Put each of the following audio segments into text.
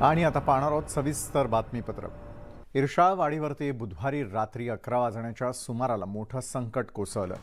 आणि आता पाहणार आहोत सविस्तर बातमीपत्र। इर्शाळवाडीवरती बुधवारी रात्री 11 वाजण्याच्या सुमाराला मोठं संकट कोसळलं।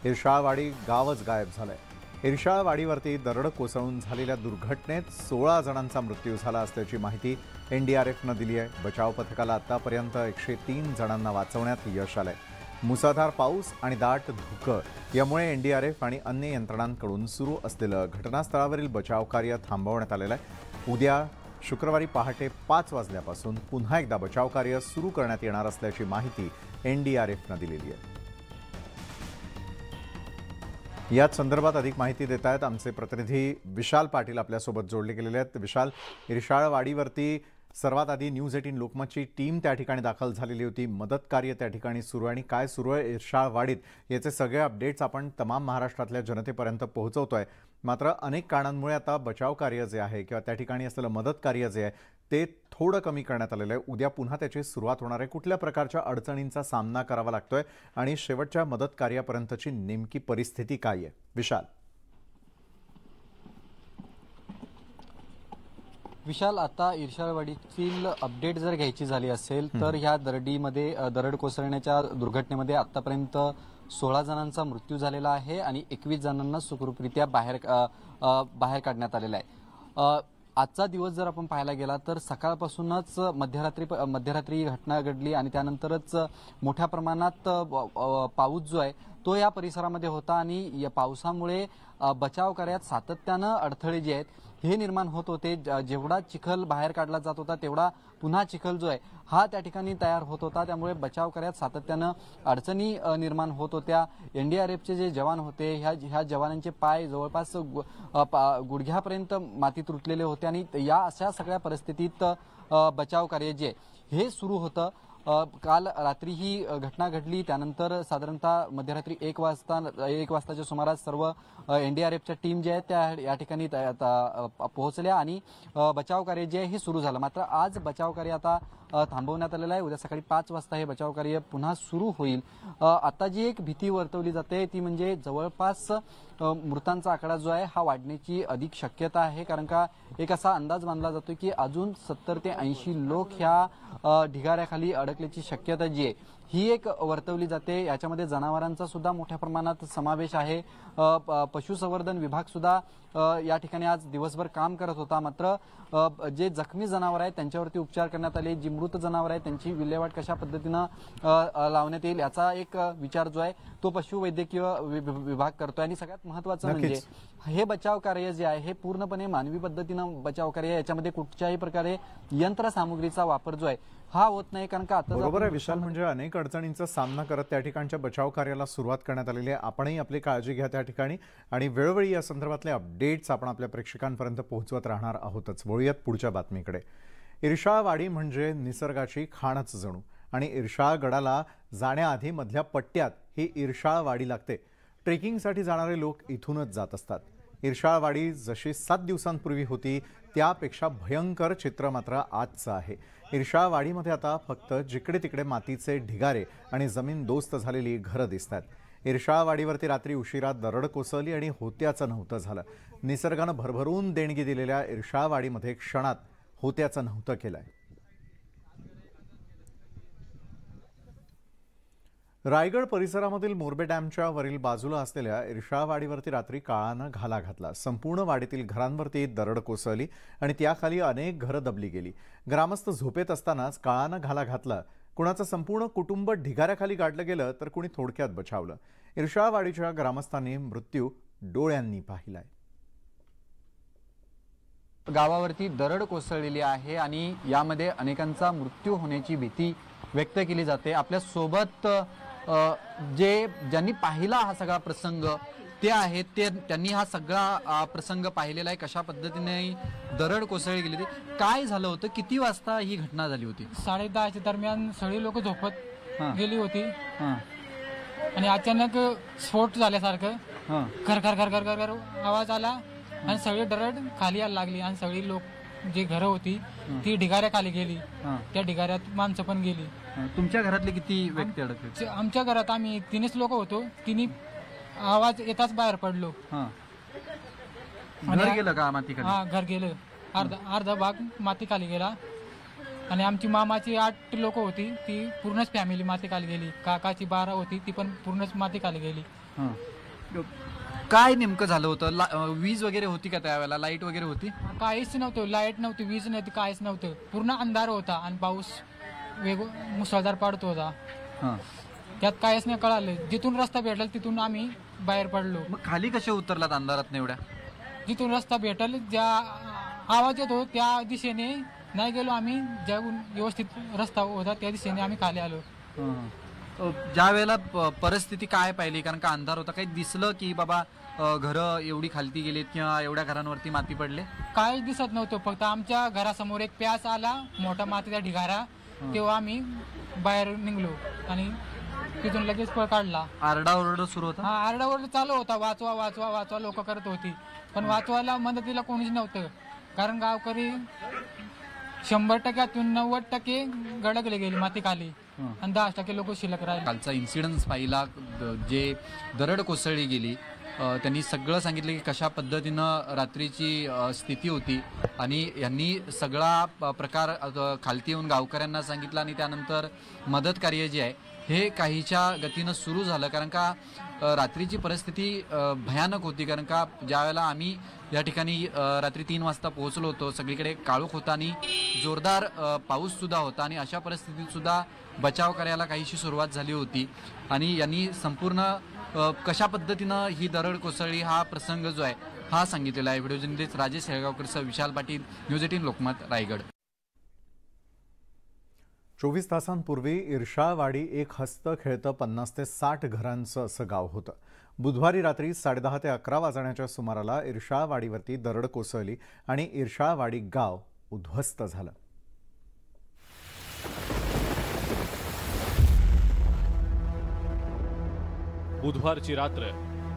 इर्शाळवाडी गावच गायब झालंय। इर्शाळवाडीवरती दरड कोसळून झालेल्या दुर्घटनेत 16 जणांचा मृत्यू झाला असल्याची माहिती एनडीआरएफनं दिली आहे। बचाव पथकाला आतापर्यंत 103 जणांना वाचवण्यात यश आलंय। मुसळधार पाऊस आणि दाट धुकं यामुळे एनडीआरएफ आणि अन्य यंत्रणांकडून सुरू असलेलं घटनास्थळावरील बचाव कार्य थांबवण्यात आलेलं आहे। उद्या शुक्रवारी पहाटे 5 वाजल्यापासून पुन्हा एकदा बचाव कार्य सुरू करण्यात येणार असल्याची माहिती एनडीआरएफनं दिलेली आहे। याच संदर्भात अधिक माहिती देत आहेत आमचे प्रतिनिधी विशाल पाटील आपल्यासोबत जोडले गेलेले आहेत। विशाल, इर्शाळवाडीवरती सर्वात आधी न्यूज 18 लोकमतची टीम त्या ठिकाणी दाखल झालेली होती। मदत कार्य त्या ठिकाणी सुरू आहे आणि काय सुरू आहे इर्शाळवाडीत याचे सगळे अपडेट्स आपण तमाम महाराष्ट्रातल्या जनतेपर्यंत पोहोचवतोय। मात्र अनेक कारणांमुळे आता बचाव कार्य जे आहे किंवा त्या ठिकाणी असलेलं मदत कार्य जे आहे ते थोडं कमी करण्यात आलेलं आहे। उद्या पुन्हा त्याची सुरुवात होणार आहे। कुठल्या प्रकारच्या अडचणींचा सामना करावा लागतोय आणि शेवटच्या मदत कार्यापर्यंतची नेमकी परिस्थिती काय आहे? विशाल विशाल, आता इर्शाळवाडीतील अपडेट जर घ्यायची झाली असेल तर ह्या दरड कोसळण्याच्या दुर्घटनेमध्ये आतापर्यंत 16 जणांचा मृत्यू झालेला आहे आणि 21 जणांना सुखरूपरित्या बाहेर काढण्यात आलेला आहे। आजचा दिवस जर आपण पाहायला गेला तर सकाळपासूनच मध्यरात्री घटना घडली आणि त्यानंतरच मोठ्या प्रमाणात पाऊस जो आहे तो या परिसरामध्ये होता आणि या पावसामुळे बचाव कार्यात सातत्यानं अडथळे जे आहेत हे निर्माण होत होते। जेवढा चिखल बाहेर काढला जात होता तेवढा पुन्हा चिखल जो आहे हा त्या ठिकाणी तयार होत होता। त्यामुळे बचाव कार्यात सातत्यानं अडचणी निर्माण होत होत्या। एनडीआरएफचे जे जवान होते ह्या जवानांचे पाय जवळपास गुडघ्यापर्यंत मातीत रुतलेले होते आणि या अशा सगळ्या परिस्थितीत बचाव कार्य जे हे सुरू होतं। काल रात्री ही घटना घडली, त्यानंतर साधारणतः मध्यरात्री 1 वाजताच्या सुमारास सर्व एनडीआरएफच्या टीम जे आहेत त्या या ठिकाणी पोहोचल्या आणि बचाव कार्य जे आहे हे सुरू झालं। मात्र आज बचाव कार्य आता थांबवण्यात आलेलं आहे। उद्या सकाळी 5 वाजता हे बचाव कार्य पुन्हा सुरू होईल। आता जी एक भीती वर्तवली जाते ती म्हणजे जवळपास मृतांचा आकडा जो आहे हा वाढण्याची अधिक शक्यता आहे, कारण का एक असा अंदाज मानला जातो की अजून 70 ते 80 लोक ह्या ढिगाऱ्याखाली अडकल्याची शक्यता जी आहे ही एक वर्तवली जाते। याच्यामध्ये जनावरांचा सुद्धा मोठ्या प्रमाणात समावेश आहे। पशुसंवर्धन विभाग सुद्धा या ठिकाणी आज दिवसभर काम करत होता। मात्र जे जखमी जनावर आहेत त्यांच्यावरती उपचार करण्यात आले। जी मृत जनावर आहेत त्यांची विल्हेवाट कशा पद्धतीनं लावण्यात येईल याचा एक विचार जो आहे तो पशुवैद्यकीय विभाग करतोय। आणि सगळ्यात महत्त्वाचं म्हणजे हे बचाव कार्य जे आहे हे पूर्णपणे मानवी पद्धतीनं बचाव कार्य, याच्यामध्ये कुठच्याही प्रकारे यंत्रसामुग्रीचा वापर जो आहे हा होत नाही, कारण का आता बरोबर आहे विशाल, म्हणजे अनेक अडचणींचा सामना करत त्या ठिकाणच्या बचाव कार्याला सुरुवात करण्यात आलेली आहे। आपणही आपली काळजी घ्या त्या ठिकाणी आणि वेळोवेळी या संदर्भातले अपडेट्स आपण आपल्या प्रेक्षकांपर्यंत पोहोचवत राहणार आहोतच। वळूयात पुढच्या बातमीकडे। इर्शाळवाडी म्हणजे निसर्गाची खाणच जणू आणि इर्शाळगडाला जाण्याआधी मधल्या पट्ट्यात ही इर्शाळवाडी लागते। ट्रेकिंगसाठी जाणारे लोक इथूनच जात असतात। इर्शाळवाडी जशी 7 दिवसांपूर्वी होती त्यापेक्षा भयंकर चित्र मात्र आजचं आहे। इर्शाळवाडीमध्ये आता फक्त जिकडे तिकडे मातीचे ढिगारे आणि जमीन दोस्त झालेली घरं दिसतात। इर्शाळवाडीवरती रात्री उशिरा दरड कोसळली आणि होत्याचं नव्हतं झालं। निसर्गानं भरभरून देणगी दिलेल्या इर्शाळवाडीमध्ये क्षणात होत्याचं नव्हतं केलंय। रायगड परिसरामधील मोरबे डॅमच्या वरील बाजूला असलेल्या इर्शाळवाडीवरती रात्री काळानं घाला घातला। संपूर्ण वाडीतील घरांवरती दरड कोसळली आणि त्याखाली अनेक घरं दबली गेली। ग्रामस्थ झोपेत असतानाच काळानं घाला घातला। कुणाचं संपूर्ण कुटुंब ढिगाऱ्याखाली गाडलं गेलं तर कुणी थोडक्यात बचावलं। इर्शाळवाडीच्या ग्रामस्थांनी मृत्यू डोळ्यांनी पाहिलाय। गावावरती दरड कोसळलेली आहे आणि यामध्ये अनेकांचा मृत्यू होण्याची भीती व्यक्त केली जाते। आपल्या सोबत ज्यांनी पाहिला हा सगळा प्रसंग ते आहेत, त्यांनी हा सगळा प्रसंग पाहिलेला आहे। कशा पद्धतीने दरड कोसळली गेली, काय झालं होतं, किती वाजता ही घटना झाली होती? 10:30च्या दरम्यान सगळी लोक झोपत गेली होती आणि अचानक स्फोट झाल्यासारखं घर घर घर घर घर आवाज आला आणि सगळी दरड खाली यायला लागली आणि सगळी लोक जी घरं होती ती ढिगाऱ्याखाली गेली। त्या ढिगाऱ्यात माणसं पण गेली। तुमच्या घरातले किती व्यक्ती अडकले? आमच्या घरात आम्ही 3च लोक होतो। तिन्ही आवाज येताच बाहेर पडलो। घर गेलं का मातीखाली? हा, घर गेलं। अर्धा भाग माती खाली गेला आणि आमची मामाची 8 लोक होती ती पूर्णच फॅमिली माती खाली गेली. काकाची 12 होती ती पण पूर्णच माती खाली गेली. काय नेमकं झालं होतं? वीज वगैरे होती का त्यावेळेला? लाईट वगैरे होती? काहीच नव्हतं, लाईट नव्हती, वीज नव्हती, काहीच नव्हतं. पूर्ण अंधार होता आणि पाऊस मुसळधार पडत होता. त्यात काहीच नाही कळालं. जिथून रस्ता भेटला तिथून आम्ही बाहेर पडलो. मग खाली कसे उतरलात अंधारात एवढ्या? जिथून रस्ता भेटल, ज्या आवाज येतो त्या दिशेने नाही गेलो आम्ही. ज्या व्यवस्थित रस्ता होता त्या दिशेने आम्ही खाली आलो. ज्या वेळेला परिस्थिती काय पाहिली? कारण का अंधार होता, काही दिसलं की बाबा घरं एवढी खालती गेलीत किंवा एवढ्या घरांवरती माती पडले? काहीच दिसत नव्हतं. फक्त आमच्या घरासमोर एक प्यास आला, मोठा मातीचा ढिगारा. तेव्हा आम्ही बाहेर निघलो आणि तिथून लगेच पळ काढला. आरडाओरड सुरू होता? हा, आरडाओरड चालू होता. वाचवा वाचवा वाचवा लोक करत होती, पण वाचवायला मदतीला कोणीच नव्हतं. कारण गावकरी 100%तून 90% गडगले गेली माती खाली आणि 10% लोक शिल्लक राहिले. कालचा इन्सिडन्स पाहिला, जे दरड कोसळली गेली, त्यांनी सगळं सांगितलं की कशा पद्धतीनं रात्रीची स्थिती होती आणि यांनी सगळा प्रकार खालती येऊन गावकऱ्यांना सांगितला आणि त्यानंतर मदत कार्य जे आहे हे काहीच्या गतीनं सुरू झालं. कारण का रात्रीची परिस्थिती भयानक होती. कारण का ज्या वेळेला आम्ही या ठिकाणी रात्री 3 वाजता पोहोचलो होतो, सगळीकडे काळोख होता आणि जोरदार पाऊससुद्धा होता आणि अशा परिस्थितीतसुद्धा बचाव कार्याला काहीशी सुरुवात झाली होती आणि यांनी संपूर्ण कशा पद्धतीनं ही दरड कोसळली हा प्रसंग जो आहे हा सांगितलेला आहे. Video journalist Rajesh शेळगावकरसह Vishal Patil, news 18 Lokmat, Raigad. 24 तासांपूर्वी इर्शाळवाडी एक हस्त खेळतं 50 ते 60 घरांचं असं गाव होतं. बुधवारी रात्री 10:30 ते 11 वाजण्याच्या सुमाराला इर्शाळवाडीवरती दरड कोसळली आणि इर्शाळवाडी गाव उद्ध्वस्त झालं. बुधवारची रात्र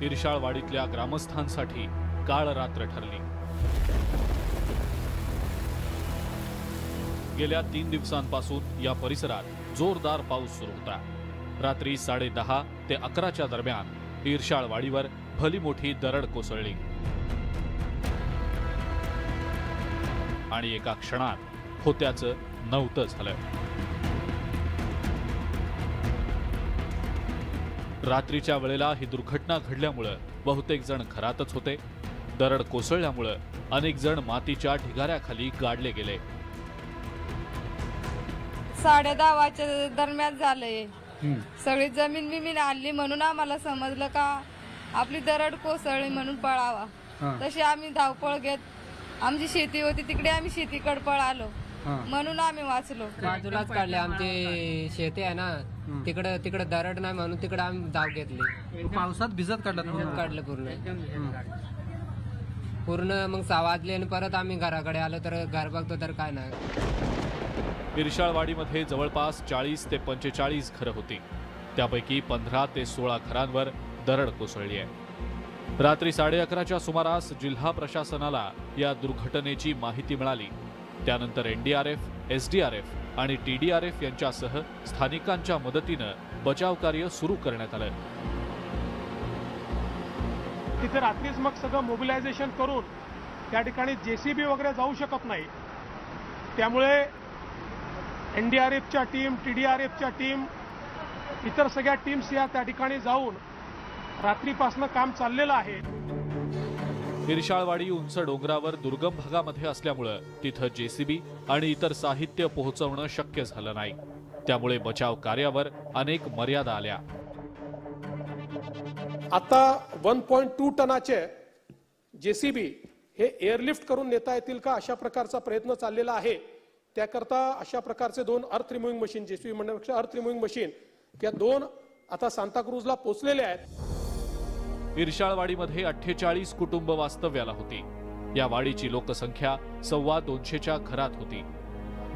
इर्शाळवाडीतल्या ग्रामस्थांसाठी काळ रात्र ठरली. गेल्या 3 दिवसांपासून या परिसरात जोरदार पाऊस सुरू होता. रात्री 10:30 ते 11च्या दरम्यान इर्शाळवाडीवर भली मोठी दरड कोसळली आणि एका क्षणात होत्याचं नव्हतं झालं. रात्रीच्या वेळेला ही दुर्घटना घडल्यामुळे बहुतेक जण घरातच होते. दरड कोसळल्यामुळे अनेक जण मातीच्या ढिगाऱ्याखाली गाडले गेले. 10:30 दरम्यान झालंय. सगळी जमीन बिमीन आणली म्हणून आम्हाला समजलं का आपली दरड कोसळली म्हणून पळावा. तशी आम्ही धावपळ घेत आमची शेती होती तिकडे आम्ही शेतीकडे पळालो म्हणून आम्ही वाचलो. बाजूलाच काढले, आमची शेती आहे ना तिकडे दरड नाही म्हणून तिकडे आम्ही धाव घेतली. पावसात भिजत काढलं पूर्ण मग 6 वाजले आणि परत आम्ही घराकडे आलो तर घर बघतो तर काय नाही. इर्शाळवाडीमध्ये जवळपास 40 ते 45 घरं होती. त्यापैकी 15 ते 16 घरांवर दरड कोसळली आहे. रात्री 11:30च्या सुमारास जिल्हा प्रशासनाला या दुर्घटनेची माहिती मिळाली. त्यानंतर NDRF, SDRF आणि TDRF यांच्यासह स्थानिकांच्या मदतीनं बचाव कार्य सुरू करण्यात आलं. तिथे रात्रीच मग सगळं मोबिलायझेशन करून त्या ठिकाणी JCB वगैरे जाऊ शकत नाही. त्यामुळे NDRFच्या टीम, TDRFच्या टीम, इतर सगळ्या टीम्स या त्या ठिकाणी जाऊन रात्रीपासून काम चाललेलं आहे. इर्शाळवाडी उंच डोंगरावर दुर्गम भागामध्ये असल्यामुळे तिथं JCB आणि इतर साहित्य पोहोचवणं शक्य झालं नाही. त्यामुळे बचाव कार्यावर अनेक मर्यादा आल्या. आता 1.2 टनाचे JCB हे एअरलिफ्ट करून नेता येतील का अशा प्रकारचा प्रयत्न चाललेला आहे. त्याकरता अशा प्रकारचे 2 अर्थ रिमूव्हिंग मशीन, JCB म्हणण्यापेक्षा अर्थ रिमूव्हिंग मशीन, त्या 2 आता सांताक्रूजला पोहोचलेले आहेत. इर्शाळवाडीमध्ये 48 कुटुंब वास्तव्याला होती. या वाडीची लोकसंख्या 225च्या घरात होती.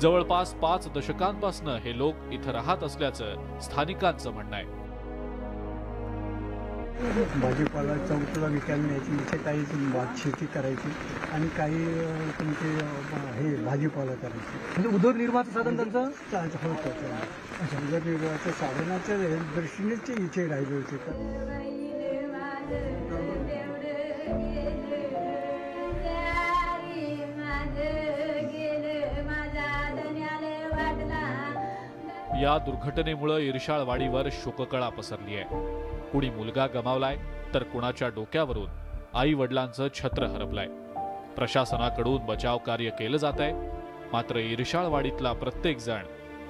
जवळपास 5 दशकांपासून हे लोक इथं राहत असल्याचं स्थानिकांचं म्हणणं आहे. भाजीपाला चौकला विकायला न्यायची, इथे काही भात शेती करायची आणि काही तुमचे हे भाजीपाला करायची. म्हणजे उदरनिर्वाहाचं साधन त्यांचं होतं. उदरनिर्वाहाच्या साधनाच्या दृष्टीनेच ते इथे राहिले होते. या दुर्घटनेमुळे इर्शाळवाडीवर शोककळा पसरली आहे. कुणी मुलगा गमावलाय तर कुणाच्या डोक्यावरून आई वडिलांचं छत्र हरपलंय. प्रशासनाकडून बचाव कार्य केलं जात आहे, मात्र इर्शाळवाडीतला प्रत्येक जण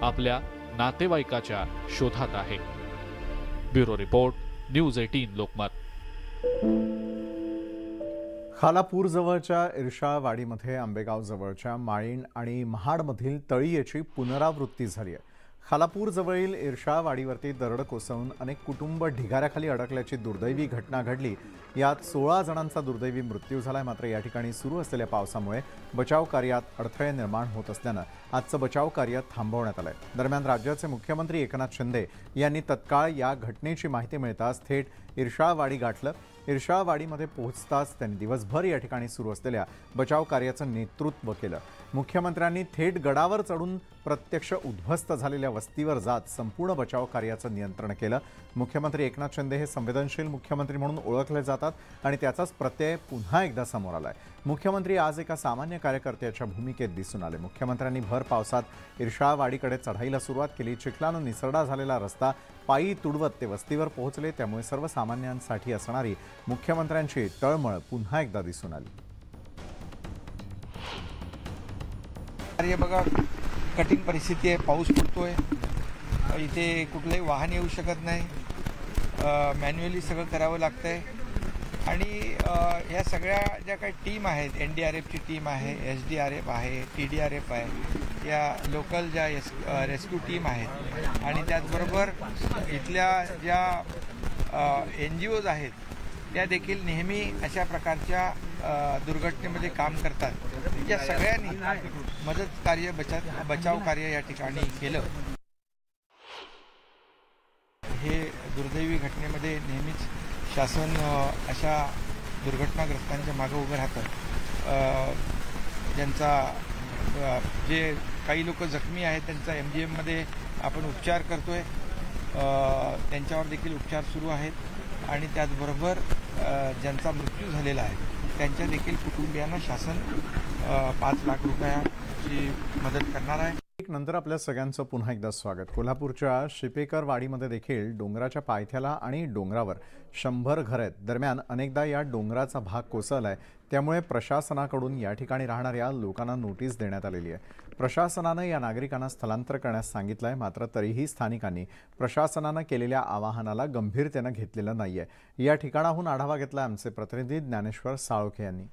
आपल्या नातेवाईकाच्या शोधात आहे. Bureau report, news 18 Lokmat. Khalapur जवळच्या इर्शाळवाडीमध्ये आंबेगाव जवळच्या माळीण आणि महाडमधील तळीयेची पुनरावृत्ती झाली आहे. खालापूर जवळील इर्शाळवाडीवरती दरड कोसळून अनेक कुटुंब ढिगाऱ्याखाली अडकल्याची दुर्दैवी घटना घडली. यात 16 जणांचा दुर्दैवी मृत्यू झालाय. मात्र या ठिकाणी सुरू असलेल्या पावसामुळे बचाव कार्यात अडथळे निर्माण होत असल्यानं आजचं बचाव कार्य थांबवण्यात आलंय. दरम्यान राज्याचे मुख्यमंत्री एकनाथ शिंदे यांनी तत्काळ या घटनेची माहिती मिळताच थेट इर्शाळवाडी गाठलं. इर्शाळवाडीमध्ये पोहोचताच त्यांनी दिवसभर या ठिकाणी सुरू असलेल्या बचाव कार्याचं नेतृत्व केलं. मुख्यमंत्र्यांनी थेट गडावर चढून प्रत्यक्ष उद्ध्वस्त झालेल्या वस्तीवर जात संपूर्ण बचाव कार्याचं नियंत्रण केलं. मुख्यमंत्री एकनाथ शिंदे हे संवेदनशील मुख्यमंत्री म्हणून ओळखले जातात आणि त्याचाच प्रत्यय पुन्हा एकदा समोर आलाय. मुख्यमंत्री आज एका सामान्य कार्यकर्त्याच्या भूमिकेत दिसून आले. मुख्यमंत्र्यांनी भर पावसात इर्शाळवाडीकडे चढाईला सुरुवात केली. चिखलानं निसरडा झालेला रस्ता पायी तुडवत ते वस्तीवर पोहोचले. त्यामुळे सर्वसामान्यांसाठी असणारी मुख्यमंत्र्यांची तळमळ पुन्हा एकदा दिसून आली. अरे बघा, कठीण परिस्थिती आहे. पाऊस पडतोय, इथे कुठलंही वाहन येऊ शकत नाही, मॅन्युअली सगळं करावं लागतंय. आणि या सगळ्या ज्या काही टीम आहेत, NDRFची टीम आहे, SDRF आहे, TDRF आहे, या लोकल ज्या रेस्क्यू टीम आहेत आणि त्याचबरोबर इथल्या ज्या NGOज आहेत त्या देखील नेहमी अशा प्रकारच्या दुर्घटनेमध्ये काम करतात. या सगळ्यांनी मदत कार्य, बचाव कार्य या ठिकाणी केलं. हे दुर्दैवी घटनेमध्ये नेहमीच शासन अशा दुर्घटनाग्रस्तांच्या मागे उभं राहतं. ज्यांचा जे काही लोक जखमी आहेत त्यांचा MGMमध्ये आपण उपचार करतोय, त्यांच्यावर देखील उपचार सुरू आहेत. आणि त्याचबरोबर ज्यांचा मृत्यू झालेला आहे त्यांच्या देखील कुटुंबियांना शासन 5 लाख रुपयाची मदत करणार आहे. नंतर आपल्या सगळ्यांचं पुन्हा एकदा स्वागत. कोल्हापूरच्या शिपेकरवाडीमध्ये देखील डोंगराच्या पायथ्याला आणि डोंगरावर 100 घरं आहेत. दरम्यान अनेकदा या डोंगराचा भाग कोसळलाय. त्यामुळे प्रशासनाकडून या ठिकाणी राहणाऱ्या लोकांना नोटीस देण्यात आलेली आहे. प्रशासनानं या नागरिकांना स्थलांतर करण्यास सांगितलंय. मात्र तरीही स्थानिकांनी प्रशासनानं केलेल्या आवाहनाला गंभीरतेनं घेतलेलं नाहीये. या ठिकाणाहून आढावा घेतला आमचे प्रतिनिधी ज्ञानेश्वर साळोखे यांनी.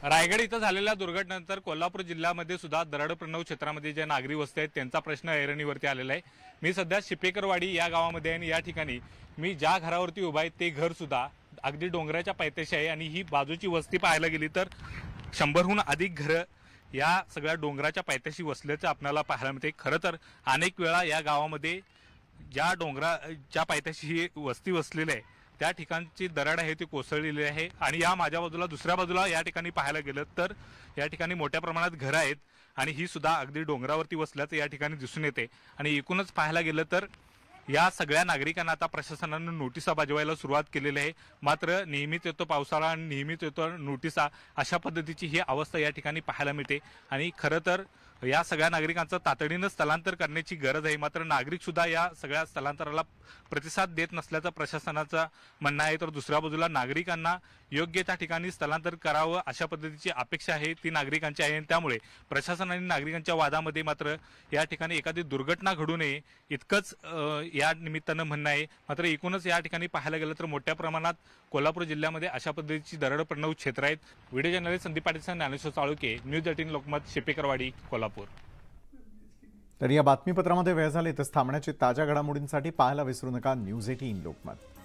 रायगड इथं झालेल्या दुर्घटनेनंतर कोल्हापूर जिल्ह्यामध्ये सुद्धा दरड प्रणव क्षेत्रामध्ये जे नागरी वस्ती आहेत त्यांचा प्रश्न ऐरणीवरती आलेला आहे. मी सध्या शिपेकरवाडी या गावामध्ये आहे आणि या ठिकाणी मी ज्या घरावरती उभा आहे ते घर सुद्धा अगदी डोंगराच्या पायथ्याशी आहे. आणि ही बाजूची वस्ती पाहायला गेली तर 100हून अधिक घरं या सगळ्या डोंगराच्या पायथ्याशी वसल्याचं आपल्याला पाहायला मिळते. खरं तर अनेक वेळा या गावामध्ये ज्या डोंगराच्या पायथ्याशी ही वस्ती वसलेली आहे त्या ठिकाणची दरड आहे ती कोसळलेली आहे. आणि या माझ्या बाजूला दुसऱ्या बाजूला या ठिकाणी पाहायला गेलं तर या ठिकाणी मोठ्या प्रमाणात घरं आहेत आणि ही सुद्धा अगदी डोंगरावरती वसल्याचं या ठिकाणी दिसून येते. आणि एकूणच पाहायला गेलं तर या सगळ्या नागरिकांना आता प्रशासनानं नोटिसा बजावायला सुरुवात केलेली आहे. मात्र नेहमीच येतो पावसाळा आणि नेहमीच येतो नोटिसा, अशा पद्धतीची ही अवस्था या ठिकाणी पाहायला मिळते. आणि खरं तर या सगळ्या नागरिकांचं तातडीनं स्थलांतर करण्याची गरज आहे. मात्र नागरिक सुद्धा या सगळ्या स्थलांतराला प्रतिसाद देत नसल्याचं प्रशासनाचं म्हणणं आहे. तर दुसऱ्या बाजूला नागरिकांना योग्य त्या ठिकाणी स्थलांतर करावं अशा पद्धतीची अपेक्षा आहे ती नागरिकांची आहे. त्यामुळे प्रशासन आणि नागरिकांच्या वादामध्ये मात्र या ठिकाणी एखादी दुर्घटना घडू नये इतकंच या निमित्तानं म्हणणं आहे. मात्र एकूणच या ठिकाणी पाहायला गेलं तर मोठ्या प्रमाणात कोल्हापूर जिल्ह्यामध्ये अशा पद्धतीची दरड प्रणव क्षेत्र आहेत. Video journalist Sandeep Patil, Dnyaneshwar Salunke, news 18 Lokmat, Shipekarwadi, Kolhapur. तर या बातमीपत्रामध्ये वेळ झाली तर थांबण्याची ताज्या घडामोडींसाठी पाहायला विसरू नका न्यूज 18 लोकमत.